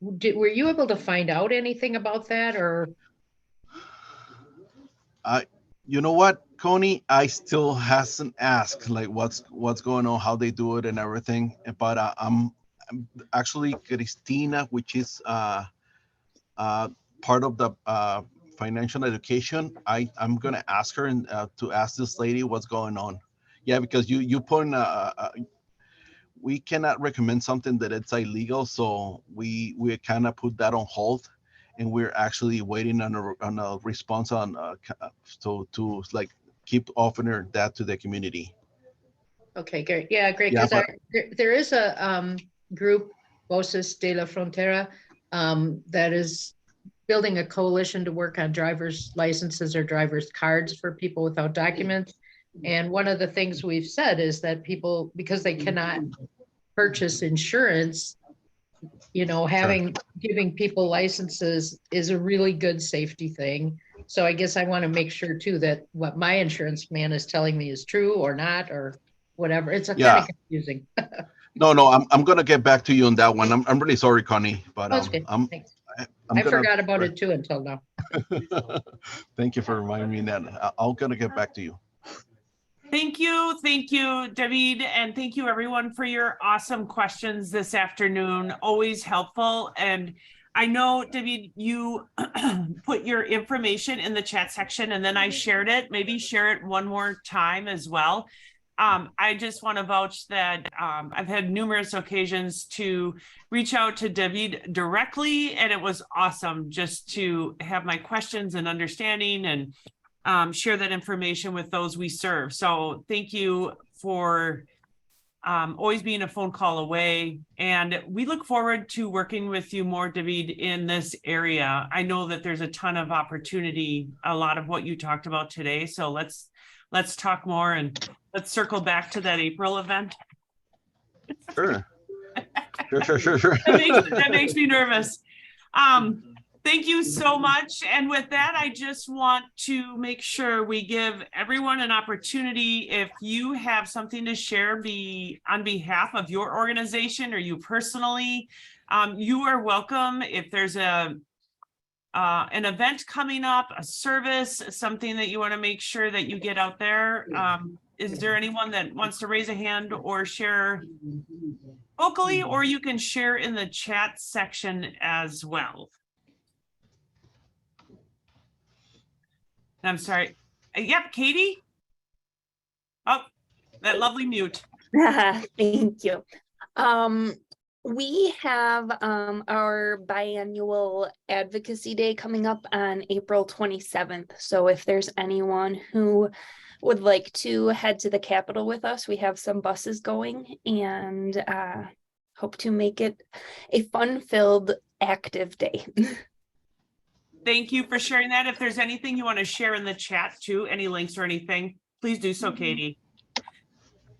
were you able to find out anything about that, or? You know what, Connie, I still hasn't asked like what's going on, how they do it and everything. But I'm actually Christina, which is part of the financial education. I'm gonna ask her and to ask this lady what's going on. Yeah, because you put in we cannot recommend something that it's illegal, so we kind of put that on hold. And we're actually waiting on a response on to like keep offering that to the community. Okay, great. Yeah, great. Because there is a group, Voces de la Frontera, that is building a coalition to work on driver's licenses or driver's cards for people without documents. And one of the things we've said is that people, because they cannot purchase insurance, you know, giving people licenses is a really good safety thing. So I guess I want to make sure too that what my insurance man is telling me is true or not, or whatever. It's kind of confusing. No, I'm gonna get back to you on that one. I'm really sorry, Connie, but I forgot about it too until now. Thank you for reminding me that. I'm gonna get back to you. Thank you, David, and thank you everyone for your awesome questions this afternoon. Always helpful. And I know, David, you put your information in the chat section and then I shared it. Maybe share it one more time as well. I just want to vouch that I've had numerous occasions to reach out to David directly, and it was awesome just to have my questions and understanding and share that information with those we serve. So thank you for always being a phone call away. And we look forward to working with you more, David, in this area. I know that there's a ton of opportunity, a lot of what you talked about today. So let's talk more, and let's circle back to that April event. Sure. Sure. That makes me nervous. Thank you so much. And with that, I just want to make sure we give everyone an opportunity. If you have something to share on behalf of your organization or you personally, you are welcome. If there's an event coming up, a service, something that you want to make sure that you get out there. Is there anyone that wants to raise a hand or share vocally, or you can share in the chat section as well? I'm sorry. Yep, Katie. Oh, that lovely mute. Thank you. We have our biannual advocacy day coming up on April 27th. So if there's anyone who would like to head to the Capitol with us, we have some buses going, and hope to make it a fun-filled, active day. Thank you for sharing that. If there's anything you want to share in the chat too, any links or anything, please do so, Katie.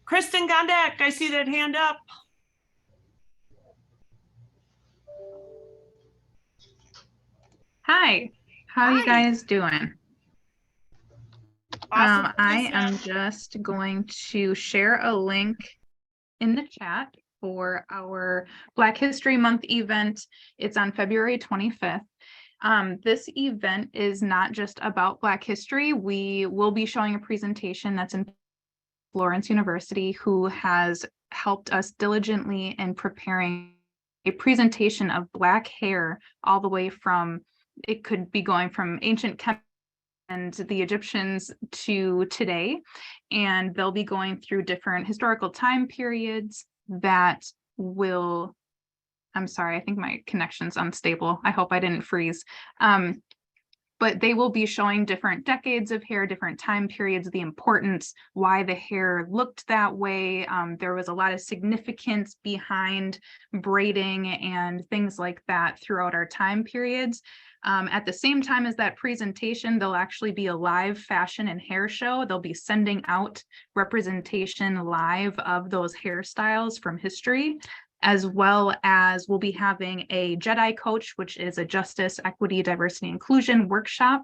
Kristen Gondak, I see that hand up. Hi, how are you guys doing? Awesome. I am just going to share a link in the chat for our Black History Month event. It's on February 25th. This event is not just about Black history. We will be showing a presentation that's in Florence University, who has helped us diligently in preparing a presentation of Black hair all the way from, it could be going from ancient Kemet and the Egyptians to today. And they'll be going through different historical time periods that will, I'm sorry, I think my connection's unstable. I hope I didn't freeze. But they will be showing different decades of hair, different time periods, the importance, why the hair looked that way. There was a lot of significance behind braiding and things like that throughout our time periods. At the same time as that presentation, there'll actually be a live fashion and hair show. They'll be sending out representation live of those hairstyles from history, as well as we'll be having a Jedi Coach, which is a justice, equity, diversity, inclusion workshop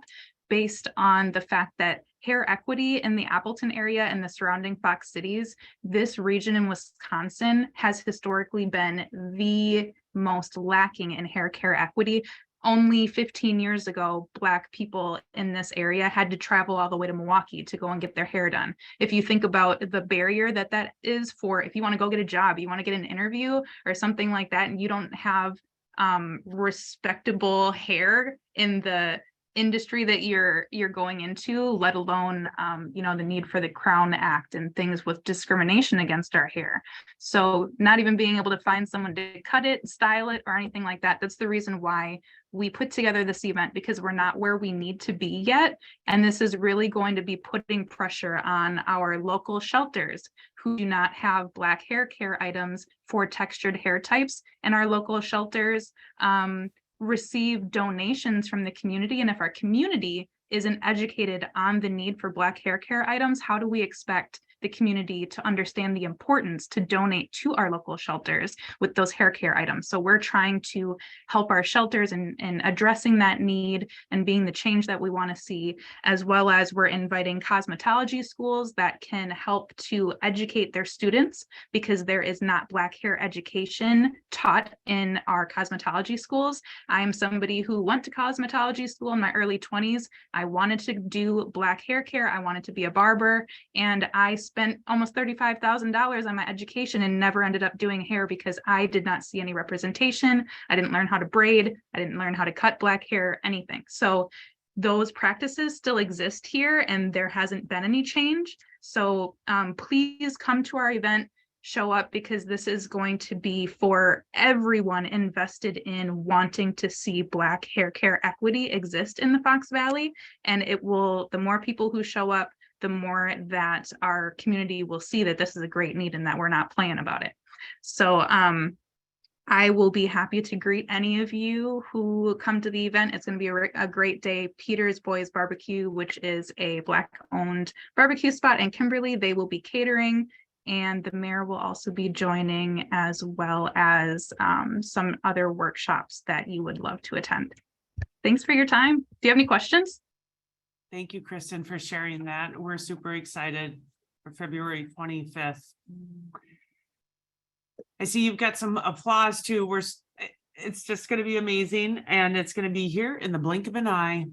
based on the fact that hair equity in the Appleton area and the surrounding Fox cities, this region in Wisconsin has historically been the most lacking in hair care equity. Only 15 years ago, Black people in this area had to travel all the way to Milwaukee to go and get their hair done. If you think about the barrier that is for, if you want to go get a job, you want to get an interview or something like that, and you don't have respectable hair in the industry that you're going into, let alone the need for the Crown Act and things with discrimination against our hair. So not even being able to find someone to cut it, style it, or anything like that. That's the reason why we put together this event, because we're not where we need to be yet. And this is really going to be putting pressure on our local shelters who do not have Black hair care items for textured hair types. And our local shelters receive donations from the community. And if our community isn't educated on the need for Black hair care items, how do we expect the community to understand the importance to donate to our local shelters with those hair care items? So we're trying to help our shelters in addressing that need and being the change that we want to see, as well as we're inviting cosmetology schools that can help to educate their students, because there is not Black hair education taught in our cosmetology schools. I'm somebody who went to cosmetology school in my early 20s. I wanted to do Black hair care. I wanted to be a barber, and I spent almost $35,000 on my education and never ended up doing hair because I did not see any representation. I didn't learn how to braid. I didn't learn how to cut Black hair, anything. So those practices still exist here and there hasn't been any change. So please come to our event, show up, because this is going to be for everyone invested in wanting to see Black hair care equity exist in the Fox Valley. And it will, the more people who show up, the more that our community will see that this is a great need and that we're not playing about it. So I will be happy to greet any of you who come to the event. It's going to be a great day. Peter's Boys Barbecue, which is a Black-owned barbecue spot in Kimberly, they will be catering, and the mayor will also be joining, as well as some other workshops that you would love to attend. Thanks for your time. Do you have any questions? Thank you, Kristen, for sharing that. We're super excited for February 25th. I see you've got some applause too. It's just going to be amazing, and it's going to be here in the blink of an eye.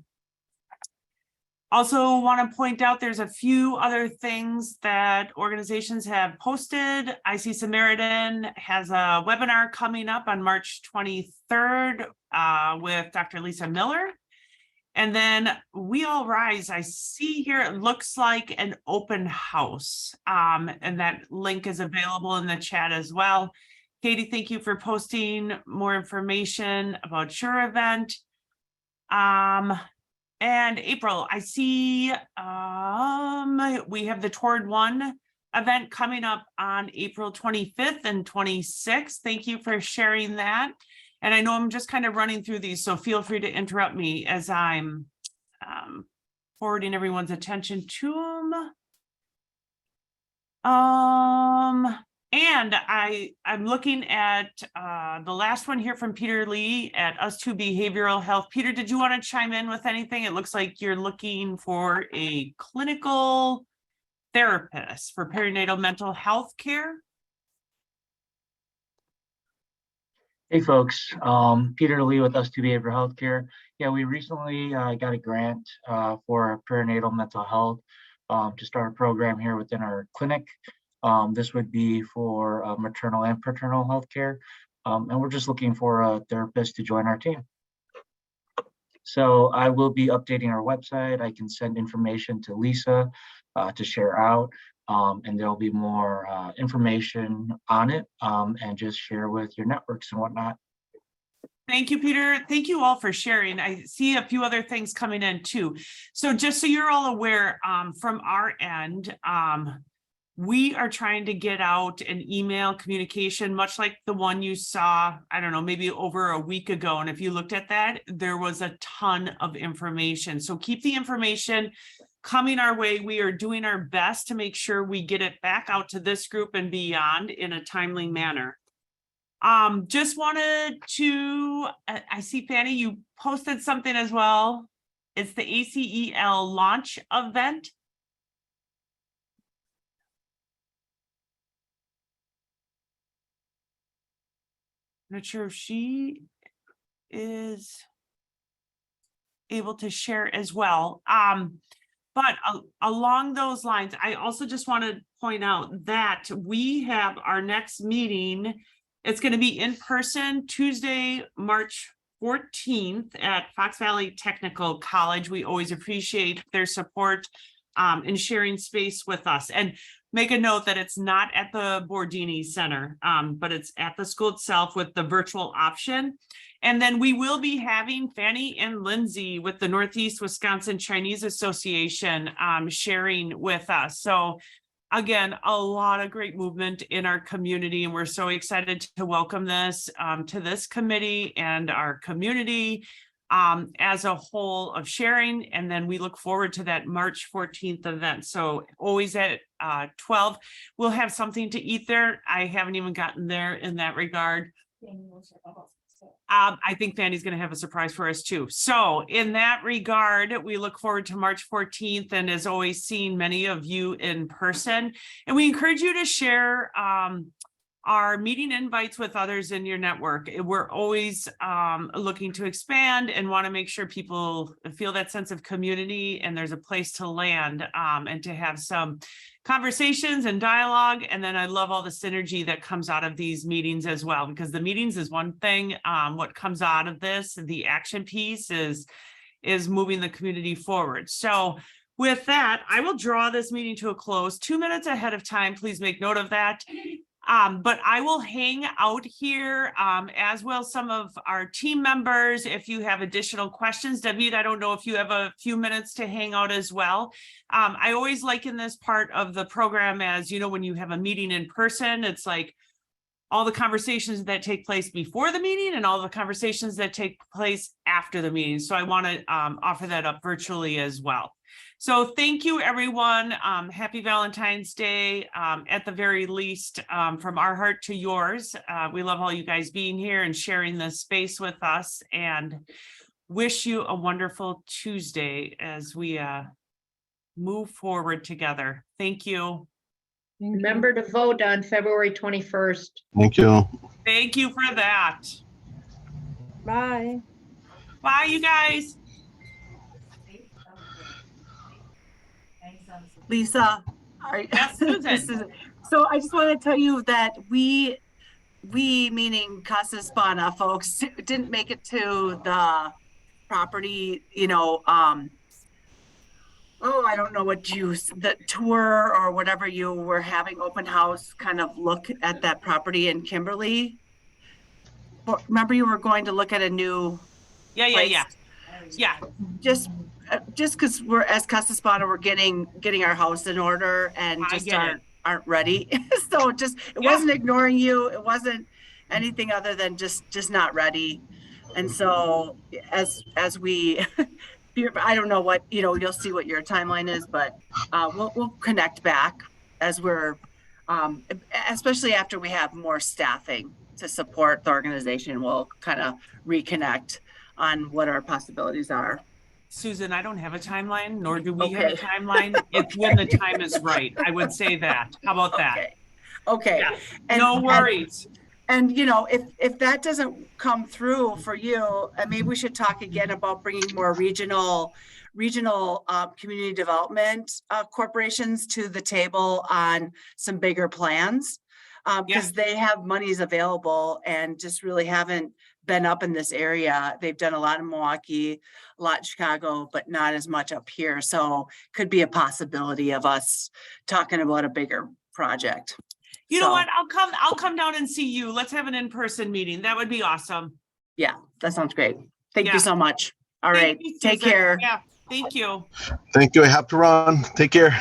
Also want to point out there's a few other things that organizations have posted. I see Samaritan has a webinar coming up on March 23rd with Dr. Lisa Miller. And then We All Rise, I see here, it looks like an open house. And that link is available in the chat as well. Katie, thank you for posting more information about your event. And April, I see we have the Toward One event coming up on April 25th and 26th. Thank you for sharing that. And I know I'm just kind of running through these, so feel free to interrupt me as I'm forwarding everyone's attention to them. And I'm looking at the last one here from Peter Lee at Us2 Behavioral Health. Peter, did you want to chime in with anything? It looks like you're looking for a clinical therapist for perinatal mental health care. Hey folks, Peter Lee with Us2 Behavioral Healthcare. Yeah, we recently got a grant for perinatal mental health to start a program here within our clinic. This would be for maternal and paternal healthcare, and we're just looking for a therapist to join our team. So I will be updating our website. I can send information to Lisa to share out. And there'll be more information on it and just share with your networks and whatnot. Thank you, Peter. Thank you all for sharing. I see a few other things coming in too. So just so you're all aware, from our end, we are trying to get out an email communication, much like the one you saw, I don't know, maybe over a week ago. And if you looked at that, there was a ton of information. So keep the information coming our way. We are doing our best to make sure we get it back out to this group and beyond in a timely manner. Just wanted to, I see Fanny, you posted something as well. It's the ACEL launch event. Not sure if she is able to share as well. But along those lines, I also just want to point out that we have our next meeting. It's going to be in person Tuesday, March 14th at Fox Valley Technical College. We always appreciate their support in sharing space with us. And make a note that it's not at the Bordini Center, but it's at the school itself with the virtual option. And then we will be having Fanny and Lindsay with the Northeast Wisconsin Chinese Association sharing with us. So again, a lot of great movement in our community, and we're so excited to welcome this to this committee and our community as a whole of sharing. And then we look forward to that March 14th event. So always at 12, we'll have something to eat there. I haven't even gotten there in that regard. I think Fanny's going to have a surprise for us too. So in that regard, we look forward to March 14th, and as always, seeing many of you in person. And we encourage you to share our meeting invites with others in your network. We're always looking to expand and want to make sure people feel that sense of community and there's a place to land and to have some conversations and dialogue. And then I love all the synergy that comes out of these meetings as well, because the meetings is one thing. What comes out of this, the action piece is moving the community forward. So with that, I will draw this meeting to a close 2 minutes ahead of time. Please make note of that. But I will hang out here, as will some of our team members. If you have additional questions, David, I don't know if you have a few minutes to hang out as well. I always liken this part of the program as, you know, when you have a meeting in person, it's like all the conversations that take place before the meeting and all the conversations that take place after the meeting. So I want to offer that up virtually as well. So thank you, everyone. Happy Valentine's Day, at the very least, from our heart to yours. We love all you guys being here and sharing this space with us, and wish you a wonderful Tuesday as we move forward together. Thank you. Remember to vote on February 21st. Thank you. Thank you for that. Bye. Bye, you guys. Lisa, Yes, Susan. so I just want to tell you that we meaning Casa Hispana folks didn't make it to the property, you know, oh, I don't know what the tour or whatever you were having, open house kind of look at that property in Kimberly. Remember you were going to look at a new Yeah. just because we're as Casa Hispana, we're getting our house in order and just aren't ready. So it wasn't ignoring you. It wasn't anything other than just not ready. And so as we I don't know what, you know, you'll see what your timeline is, but we'll connect back as we're especially after we have more staffing to support the organization. We'll kind of reconnect on what our possibilities are. Susan, I don't have a timeline, nor do we have a timeline. It's when the time is right. I would say that. How about that? Okay. Yeah. No worries. And you know, if that doesn't come through for you, maybe we should talk again about bringing more regional community development corporations to the table on some bigger plans, because they have monies available and just really haven't been up in this area. They've done a lot in Milwaukee, a lot in Chicago, but not as much up here. So could be a possibility of us talking about a bigger project. You know what? I'll come down and see you. Let's have an in-person meeting. That would be awesome. Yeah, that sounds great. Thank you so much. All right. Take Susan. care. Yeah. Thank you. Thank you. I have to run. Take care.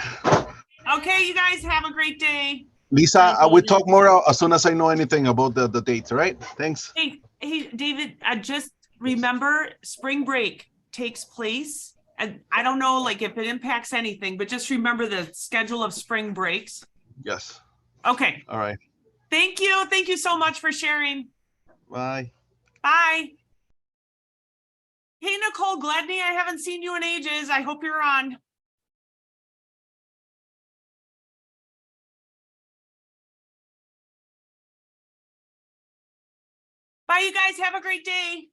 Okay, you guys have a great day. Lisa, I will talk more as soon as I know anything about the dates. All right. Thanks. Hey, David, just remember spring break takes place. And I don't know like if it impacts anything, but just remember the schedule of spring breaks. Yes. Okay. All right. Thank you. Thank you so much for sharing. Bye. Bye. Hey, Nicole Gledney, I haven't seen you in ages. I hope you're on. Bye, you guys. Have a great day.